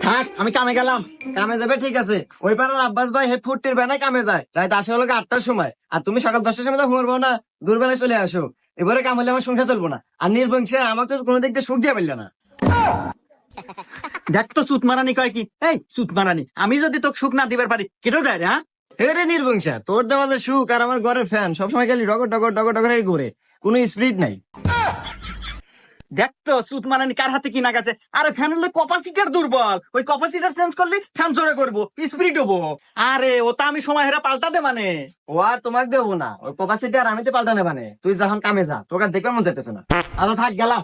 থাক, আমি কামে গেলাম। কামে যাবে ঠিক আছে, ওই পাড়ার আব্বাস ভাই হে ফুটটির বেনায় কামে যায় রাত আসে হলো 8টার সময়, আর তুমি সকাল 10টার সময় তো ঘুমাবো না, দুর্বেলায় চলে আসো। এবারে কাম হলে আমার সংসার চলবো না, আর নির্বংশে আমাকে তো কোনো দিক দিয়ে সুখ দিয়ে পারলে না। দেখ তো সুত মারানি কয় কি, এই সুত মারানি, আমি যদি তোকে সুখ না দিবার পারি কেটো যায় রে? হ্যাঁ, হে রে নির্বংশা, তোর দেওয়া যে সুখ আর আমার ঘরের ফ্যান সবসময় খালি ডগর ডগর ডগর ডগর ঘুরে, কোনো স্পিরিট নাই। দেখ তো সুত মারানি কার হাতে কিনা গেছে। আরে ফ্যান হলে ক্যাপাসিটার দুর্বল, ওই ক্যাপাসিটার চেঞ্জ করলে ফ্যান জোরে করবো, স্পিরিট হবো। আরে ও তা আমি সময় হেরা পাল্টাতে মানে। ও আর তোমাকে দেবো না, ওই কপাসিটি আর আমি তো পাল্টানে বানে, তুই যখন কামে যা, তোকে আর দেখবে মন চাইতেছে না। আচ্ছা থাক, গেলাম।